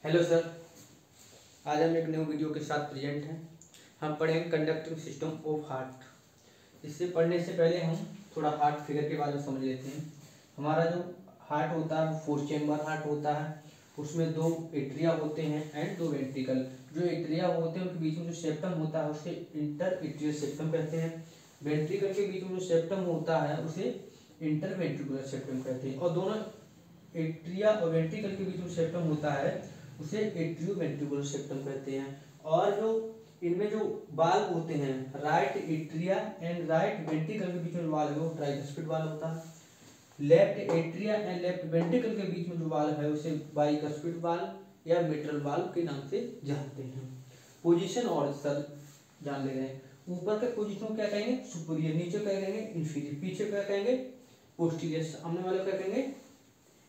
Hello sir, आज हम एक न्यू वीडियो के साथ प्रेजेंट हैं। हम पढ़ेंगे कंडक्टिंग सिस्टम ऑफ हार्ट। इससे पढ़ने से पहले हम थोड़ा हार्ट फिगर के बारे में समझ लेते हैं। हमारा जो हार्ट होता है वो 4 चेम्बर हार्ट होता है। उसमें 2 एट्रिया होते हैं एंड 2 वेंट्रिकल। जो एट्रिया होते हैं उनके बीच में जो सेप्टम होता है उसे इंटर एट्रियल सेप्टम कहते हैं। वेंट्रिकल के बीच में जो सेप्टम होता है उसे इंटर वेंट्रिकुलर सेप्टम कहते हैं। और दोनों एट्रिया और वेंट्रिकल के बीच में सेप्टम होता है उसे एट्रियोवेंट्रिकुलर सेप्टम कहते हैं। और जो इनमें जो वाल्व होते हैं right atria and right ventricle के बीच में वाल्व है वो ट्राइकस्पिड वाल्व होता है। Left atria and left ventricle के बीच में जो वाल्व है उसे बाइकस्पिड वाल्व या मिट्रल वाल्व के नाम से जानते हैं। पोजीशन और सर जान ले रहे हैं। ऊपर के पोजीशन को क्या कहेंगे? सुपीरियर। नीचे क्या कहेंगे? इंफीरियर। पीछे क्या कहेंगे? पोस्टीरियर। सामने वाले क्या कहेंगे?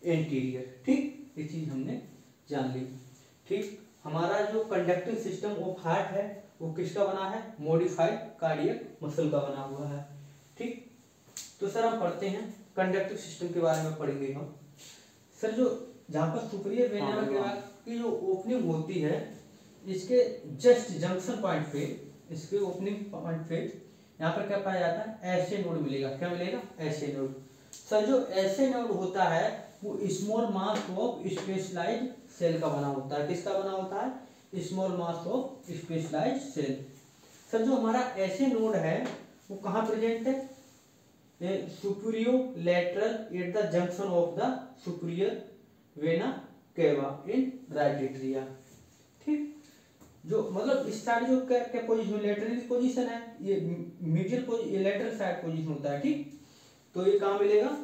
एंटीरियर। ठीक, ये चीज हमने जान ली। ठीक, हमारा जो कंडक्टिंग सिस्टम ऑफ हार्ट है वो किसका बना है? मॉडिफाइड कार्डियक मसल का बना हुआ है। ठीक, तो सर हम पढ़ते हैं कंडक्टिंग सिस्टम के बारे में पढ़ेंगे हम। सर जो जहाँ पर सुपीरियर वेना के बाद की जो ओपनिंग होती है इसके जस्ट जंक्शन पॉइंट पे, इसके ओपनिंग पॉइंट पे यहाँ पर क्या पाया जाता है? ऐसे नोड मिलेगा। क्या मिलेगा? ऐसे नोड। सर जो ऐसे नोड होता है वो small mass of specialized cell का बना होता है। किसका बना होता है? Small mass of specialized cell. Sir जो हमारा ऐसे नोड है वो कहाँ प्रेजेंट है? Superior lateral at the junction of the superior vena cava in right atria. ठीक, जो मतलब इस साइड जो क्या पोजीशन लेटरल पोजीशन है, ये medial position, lateral side position होता है। ठीक, तो ये कहाँ मिलेगा?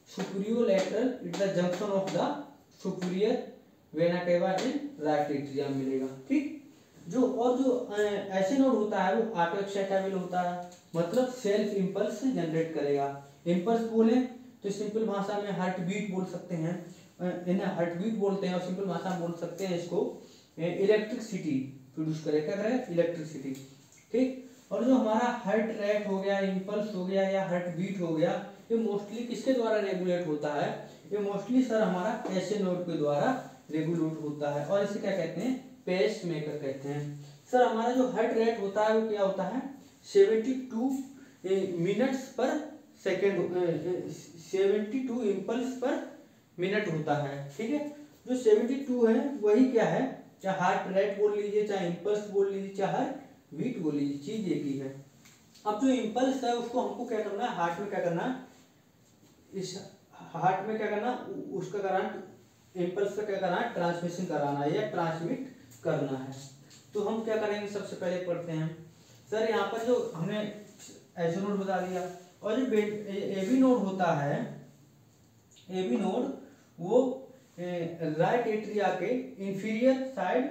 Superior lateral at the junction of the superior vena cava in right atrium मिलेगा। ठीक, जो और जो ऐसे नोड होता है वो ऑटो एक्साइटेबल होता है, मतलब सेल्फ इंपल्स जनरेट करेगा। इंपल्स बोले तो सिंपल भाषा में हार्ट बीट बोल सकते हैं, इन्हें हार्ट बीट बोलते हैं। और सिंपल भाषा में बोल सकते हैं इसको इलेक्ट्रिसिटी प्रोड्यूस करेगा। क्या करेगा? इलेक्ट्रिसिटी। ठीक, और जो हमारा हार्ट रेट हो गया, इंपल्स हो गया या हार्ट बीट हो गया, ये मोस्टली किसके द्वारा रेगुलेट होता है? ये मोस्टली सर हमारा ऐसे नोड के द्वारा रेगुलेट होता है और इसे क्या कहते हैं? पेस मेकर कहते हैं। सर हमारा जो हार्ट रेट होता है वो क्या होता है? 72 मिनट्स पर सेकेंड, 72 इम्पल्स पर मिनट होता है। ठीक है, जो 72 है वही क्या है? चाहे हार्ट रेट बोल लीजिए, चाहे इम्पल्स बोल लीजिए, चाहे बीट बोल लीजिए, चीज एक ही है। अब जो इम्पल्स है उसको हमको क्या करना है? हार्ट में क्या करना है? इस हार्ट में क्या करना? उसका कराना, इम्पल्स का क्या करना है? ट्रांसमिशन कराना है या ट्रांसमिट करना है। तो हम क्या करेंगे? सबसे पहले पढ़ते हैं सर यहाँ पर जो हमने ऐसे नोड बता दिया। और जो एबी नोड होता है, एबी नोड वो राइट एट्रिया के इंफीरियर साइड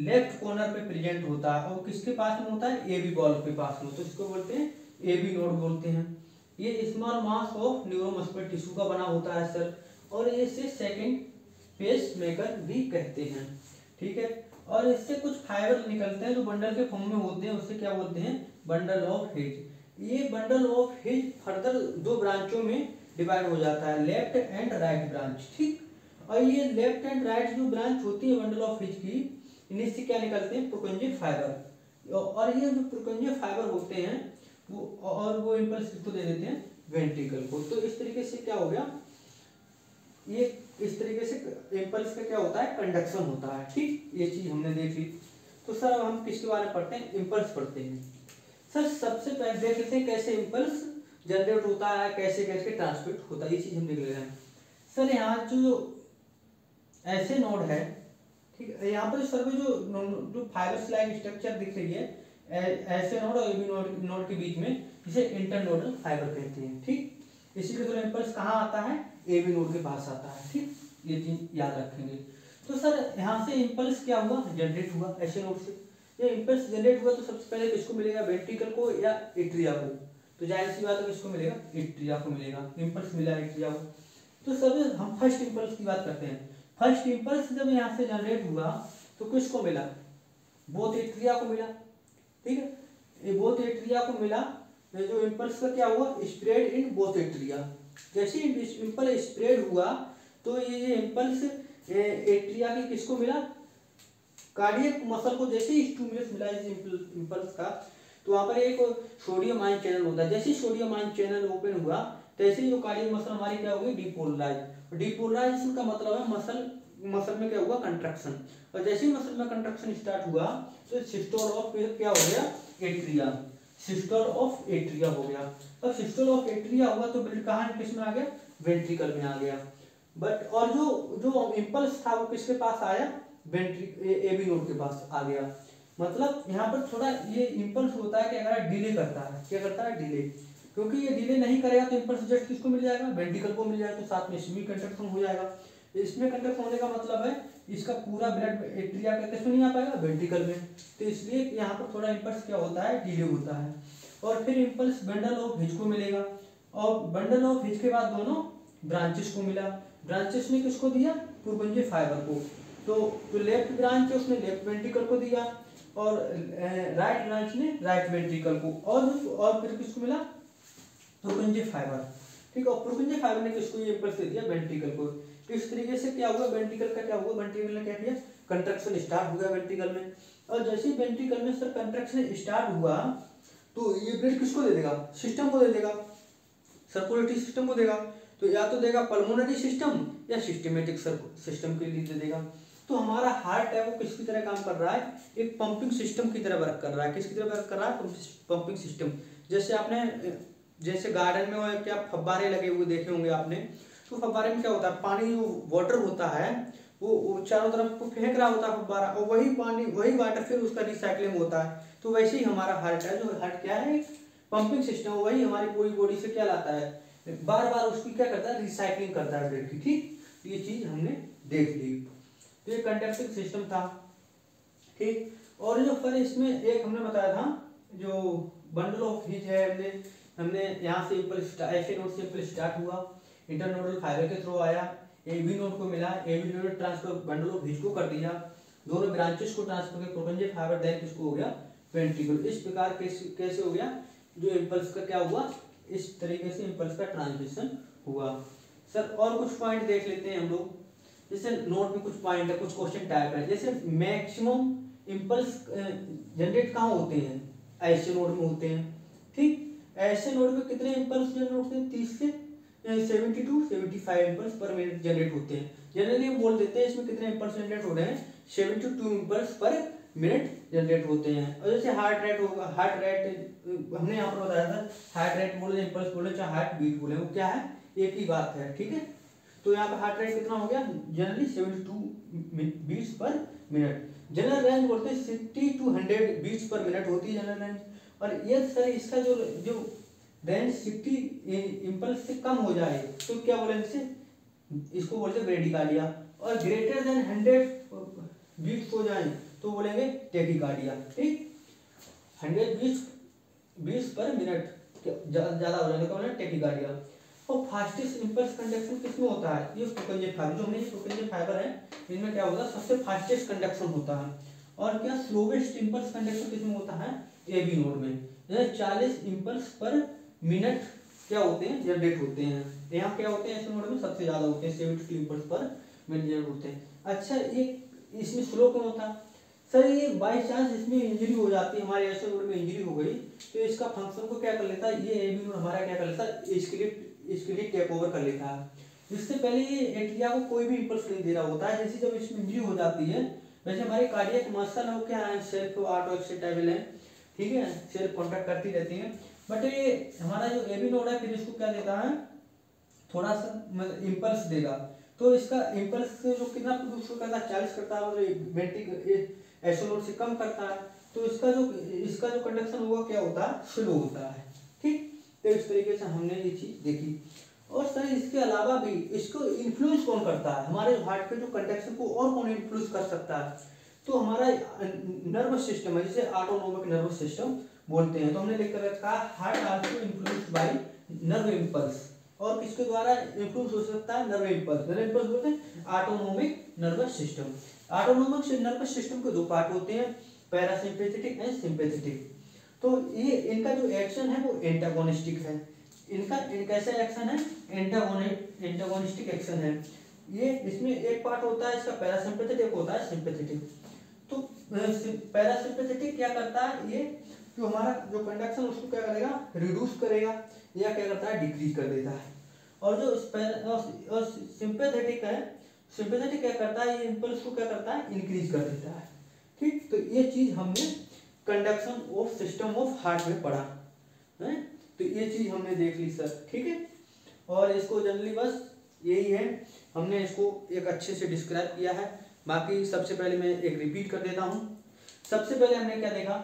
लेफ्ट कॉर्नर पे प्रेजेंट होता है और किसके पास में होता है? एबी बॉल के पास में। तो इसको बोलते हैं एबी नोड बोलते हैं। ये small mass of neuromuscular tissue का बना होता है सर, और इसे सेकंड पेस मेकर भी कहते हैं। ठीक है, और इससे कुछ फाइबर निकलते हैं जो बंडल के फॉर्म में होते हैं, उससे क्या बोलते हैं? Bundle of his. ये बंडल ऑफ हिज फर्दर 2 ब्रांचों में डिवाइड हो जाता है, लेफ्ट एंड राइट ब्रांच। ठीक, और ये लेफ्ट एंड राइट जो ब्रांच होती है बंडल ऑफ हिज की, इन्हीं से क्या निकलते हैं? प्रोकंजियल फाइबर। और ये जो प्रोकंजियल फाइबर होते हैं वो इंपल्स को दे देते हैं वेंट्रिकल को। तो इस तरीके से क्या हो गया? ये इस तरीके से इंपल्स का क्या होता है? कंडक्शन होता है। ठीक, ये चीज हमने देखी। तो सर अब हम किसके बारे में पढ़ते हैं? इंपल्स पढ़ते हैं। सर सबसे पहले देख लेते हैं कैसे इंपल्स जनरेट होता है, कैसे कैसे ट्रांसमिट होता है, ये चीज हम देख ले रहे हैं। सर यहाँ जो ऐसे नोड है, ठीक है, यहाँ पर सर में जो फाइबर लाइक स्ट्रक्चर दिख रही है ऐसे नोड और एबी नोड के बीच में, इसे इंटरनोडल फाइबर कहते हैं। ठीक, इसीलिए तो इंपल्स कहाँ आता है? एबी नोड के पास आता है। ठीक, ये चीज याद रखेंगे। तो सर यहाँ से इंपल्स क्या हुआ? जनरेट हुआ ऐसे नोड से। ये इंपल्स जनरेट हुआ तो सबसे पहले किसको मिलेगा? वेंट्रिकल को या एट्रिया को? तो जाहिर सी बात है किसको मिलेगा? एट्रिया को मिलेगा। इंपल्स मिला एट्रिया को। तो सर हम फर्स्ट इंपल्स की बात करते हैं। फर्स्ट इंपल्स जब यहाँ से जनरेट हुआ तो किसको मिला? बोथ एट्रिया को मिला। ठीक है, ये बोथ एट्रिया को मिला। जो इंपल्स का क्या हुआ? Spread in both atria. जैसे इंपल्स स्प्रेड हुआ तो ये इंपल्स एट्रिया की किसको मिला, कार्डियक मसल को जैसे ही स्टिमुलस मिला इस इम्पल्स का, तो वहाँ पर एक सोडियम आयन चैनल होता है। जैसे ही सोडियम आयन चैनल ओपन हुआ तैसे ही जो कार्डियक मसल हमारी क्या होगी, डिपोलराइज। डिपोलराइजेशन का मतलब है मसल में क्या हुआ, कंट्रक्शन। और जैसे ही मसल में कंट्रक्शन स्टार्ट हुआ तो सिस्टोल ऑफ क्या हो गया, एट्रिया, सिस्टोल ऑफ एट्रिया हो गया। अब सिस्टोल ऑफ एट्रिया हुआ तो ब्लड कहाँ किस में आ गया, वेंट्रिकल में आ गया। बट और जो इम्पल्स था वो किसके पास आया, एबी नोड के पास आ गया। मतलब यहाँ पर थोड़ा ये इम्पल्स होता है कि अगर डिले करता है, क्या करता है, डिले, क्योंकि ये डिले नहीं करेगा तो इम्पल्स जस्ट किसको मिल जाएगा, वेंट्रिकल को मिल जाएगा, तो साथ में इसमें कंट्रक्शन हो जाएगा। इसमें कंट्रक्शन होने का मतलब है इसका पूरा ब्लड एट्रिया का किसमें नहीं आ पाएगा, वेंट्रिकल में। तो इसलिए यहाँ पर थोड़ा इम्पल्स क्या होता है, डिले होता है। और फिर इम्पल्स बंडल ऑफ हिज को मिलेगा, और बंडल ऑफ हिज के बाद दोनों ब्रांचेस को मिला। ब्रांचेस ने किसको दिया, पुरकुंजे फाइबर को। तो लेफ्ट ब्रांच है उसने लेफ्ट वेंट्रिकल को दिया, और राइट ब्रांच ने राइट वेंट्रिकल को, और फिर किसको मिला, पुरकुंजे फाइबर। ठीक है, और पुरकुंजे फाइबर ने किसको ये इम्पल्स दे दिया, वेंट्रिकल को। तो इस तरीके से क्या हुआ, वेंट्रिकल का क्या हुआ, वेंट्रिकल ने क्या किया, कंट्रक्शन स्टार्ट हो गया वेंट्रिकल में। और जैसे ही वेंट्रिकल में सर कंट्रक्शन स्टार्ट हुआ तो ये ब्लड किसको दे देगा, सिस्टम को दे देगा, सर्कुलेटरी सिस्टम को देगा। तो या तो देगा पल्मोनरी सिस्टम या सिस्टमेटिक सिस्टम के लिए दे देगा। तो हमारा हार्ट है वो किसकी तरह काम कर रहा है, एक पंपिंग सिस्टम की तरह वर्क कर रहा है। किसकी तरह वर्क कर रहा है, पंपिंग सिस्टम। जैसे आपने जैसे गार्डन में वो क्या फव्वारे लगे हुए देखे होंगे आपने, तो फव्वारे में क्या होता है, पानी जो वाटर होता है वो चारों तरफ को फेंक रहा होता है फव्वारा, और वही पानी वही वाटर फिर उसका रिसाइकलिंग होता है। तो वैसे ही हमारा हार्ट है, जो हार्ट क्या है, पंपिंग सिस्टम, वही हमारी पूरी बॉडी से क्या लाता है, बार बार उसकी क्या करता है, रिसाइकलिंग करता है ब्लड की। ठीक, ये चीज हमने देख ली। तो ये कंडक्टिंग सिस्टम था। ठीक, और जो फिर इसमें एक हमने बताया था जो बंडल ऑफ हिज है, हमने यहाँ से ऐसे नोड से ऊपर स्टार्ट हुआ, इंटरनोडल फाइबर के थ्रू आया, एबी नोड को मिला, AB node transfer bundle of His को कर दिया, दोनों ब्रांचेस को ट्रांसफर करके पुरकुंजे फाइबर देन किसको हो गया, वेंट्रिकल। इस प्रकार कैसे हो गया, जो इम्पल्स का क्या हुआ, इस तरीके से इम्पल्स का ट्रांसमिशन हुआ। सर और कुछ पॉइंट देख लेते हैं हम लोग। जैसे नोट में कुछ पॉइंट है, कुछ क्वेश्चन टाइप है। जैसे मैक्सिमम इम्पल्स जनरेट कहाँ होते हैं, ऐसे नोड में होते हैं। ठीक, ऐसे नोड में कितने इम्पल्स जनरेट होते हैं, 30 से 70 to 75 इम्पल्स पर मिनट जनरेट होते हैं। जनरली हम बोल देते हैं इसमें कितने इम्पल्स जनरेट हो रहे हैं, 72 इम्पल्स पर मिनट जनरेट होते हैं। और जैसे हार्ट रेट होगा, हार्ट रेट हमने यहाँ पर बताया था, हार्ट रेट बोले, इम्पल्स बोले, चाहे हार्ट बीट बोले, वो क्या है, एक ही बात है। ठीक है, तो यहाँ पर हार्ट रेट कितना हो गया, generally 72 beats per minute. General range बोलते हैं 60 to 100 बीट्स पर मिनट होती है जनरल रेंज। और ये सर इसका जो रेंज 60 इम्पल्स से कम हो जाए तो क्या बोलेंगे इसे, इसको बोलते हैं ब्रेडिकार्डिया। और ग्रेटर देन 100 बीट्स हो जाए तो बोलेंगे टेकिकार्डिया। ठीक, 100 बीट्स पर मिनट ज्यादा हो जाने का बोलेंगे टेकिकार्डिया। और फास्टेस्ट इम्पल्स कंडक्शन किसमें होता है, ये पुरकुंजे फाइबर, जो हमने ये पुरकुंजे फाइबर है इनमें क्या होता है, सबसे फास्टेस्ट कंडक्शन होता है। और क्या स्लोवेस्ट इम्पल्स कंडक्शन किसमें होता है, एबी नोड में। 40 इम्पल्स पर मिनट क्या होते हैं, जनरेट होते हैं। यहाँ क्या होते हैं, ऐसे नोड में सबसे ज्यादा होते हैं, 72 इम्पल्स पर मिनट जनरेट होते हैं। अच्छा, ये इसमें स्लो क्यों होता है सर, ये बाई चांस इसमें इंजरी हो जाती है, हमारे ऐसे नोड में इंजरी हो गई तो इसका फंक्शन को क्या कर लेता है, ये एबी नोड हमारा क्या कर लेता है, इसके लिए टेक ओवर कर लेता है। इससे पहले ये एट्रिया को कोई भी इम्पल्स नहीं दे रहा होता है। जैसे जब इसमें इंजरी हो जाती है, वैसे हमारी कार्डियक मसल है वो क्या है, सेल्फ ऑटो एक्साइटेबल है। ठीक है, सेल्फ कॉन्ट्रैक्ट करती रहती है। बट ये हमारा जो एबी नोड है फिर इसको क्या देता है, थोड़ा सा मतलब इम्पल्स देगा। तो इसका इम्पल्स जो कितना प्रोड्यूस करता है, 40 करता है, मतलब वेंट्रिकल ऐसे नोड से कम करता है। तो इसका जो कंडक्शन होगा क्या होता है, स्लो होता है। ठीक, तो इस तरीके से हमने ये चीज देखी। और सर इसके अलावा भी इसको इन्फ्लुएंस कौन करता है, हमारे हार्ट के जो कंडक्शन को और कौन इन्फ्लुएंस कर सकता है, तो हमारा नर्वस सिस्टम है, जिसे ऑटोनोमिक नर्वस सिस्टम बोलते हैं। तो हमने लिख कर रखा है heart also influenced by nerve impulse. और किसके द्वारा इन्फ्लुएंस हो सकता है, नर्व इम्पल्स। नर्व इम्पल्स बोलते हैं autonomic nervous system. Autonomic nervous system के दो पार्ट होते हैं, पैरासिम्पैथेटिक एंड सिंपैथेटिक। तो ये इनका जो एक्शन है वो एंटागोनिस्टिक है। इनका कैसा एक्शन है, एंटागोनिस्टिक एक्शन है। ये इसमें एक पार्ट होता है इसका पैरासिम्पैथेटिक, एक होता है सिंपैथेटिक। तो पैरासिम्पैथेटिक क्या करता है, ये जो हमारा जो कंडक्शन उसको क्या करेगा, रिड्यूस करेगा या क्या करता है, डिक्रीज कर देता है। और जो सिंपैथेटिक है, सिंपैथेटिक क्या करता है, ये इंपल्स को क्या करता है, इंक्रीज कर देता है। ठीक, तो ये चीज हमने conduction of system of heart में पढ़ा है, तो ये चीज हमने देख ली सर। ठीक है, और इसको जनरली बस यही है, हमने इसको एक अच्छे से डिस्क्राइब किया है। बाकी सबसे पहले मैं एक रिपीट कर देता हूँ। सबसे पहले हमने क्या देखा,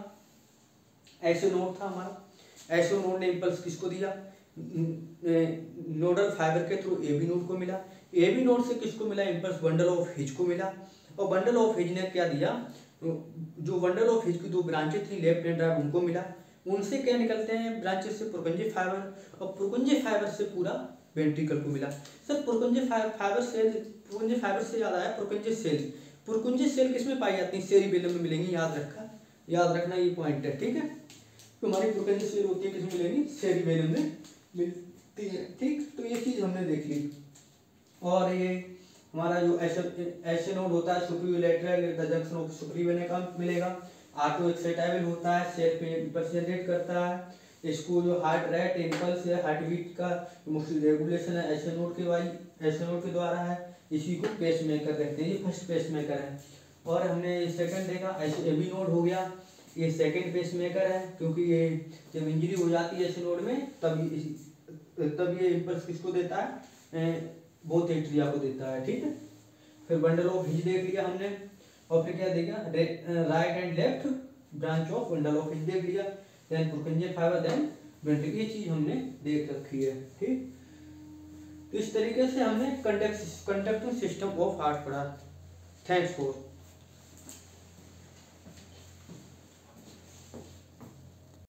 एसओ नोड था हमारा। एसओ नोड ने इम्पल्स किसको दिया, नोडल फाइबर के थ्रू एबी नोड को मिला। एबी नोड से किसको मिला, इम्पल्स बंडल ऑफ हिज को मिला। और बंडल ऑफ हिज ने क्या दिया, जो बंडल ऑफ हिज की दो ब्रांचेज थी लेफ्ट एंड राइट, उनको मिला। उनसे क्या निकलते हैं ब्रांचेस से, पुरकुंजी फाइबर, और पुरकुंजी फाइबर से पूरा वेंट्रिकल को मिला। सर पुरकुंजी फाइबर सेल, पुरकुंजी फाइबर से याद आया पुरकुंजी सेल। पुरकुंजी सेल किसमें पाई जाती है, सेरिबेलम में मिलेंगी, याद रखना ये पॉइंट है। ठीक है, तो हमारी पुरकुंजी सेल होती है किसमें मिलेंगी, सेरिबेलम में मिलती है। ठीक, तो ये चीज हमने देख ली। और ये हमारा जो एसए नोड होता है superior lateral junction of superior vena का मिलेगा। ऑटो एक्साइटेबल होता है, सेल पे इम्पल्स जनरेट करता है। इसको जो हार्ट रेट इम्पल्स है, हार्ट बीट का मोस्टली रेगुलेशन है एसए नोड के द्वारा है। इसी को पेस मेकर कहते हैं, ये फर्स्ट पेस मेकर है। और हमने सेकंड देखा एबी नोड हो गया, ये सेकंड पेस मेकर है, क्योंकि ये जब इंजरी हो जाती है एसए नोड में तब ये इम्पल्स किसको देता है, बोथ एट्रिया को देता है। ठीक है, फिर बंडल ऑफ हिज देख लिया हमने, और फिर क्या देखा, right and left branch of bundle of his देख लिया, देन पुरकुंजी फाइबर, देन वेंट्रिकल, ये चीज हमने देख रखी है। ठीक, तो इस तरीके से हमने कंडक्टिंग सिस्टम ऑफ हार्ट पढ़ा। Thanks for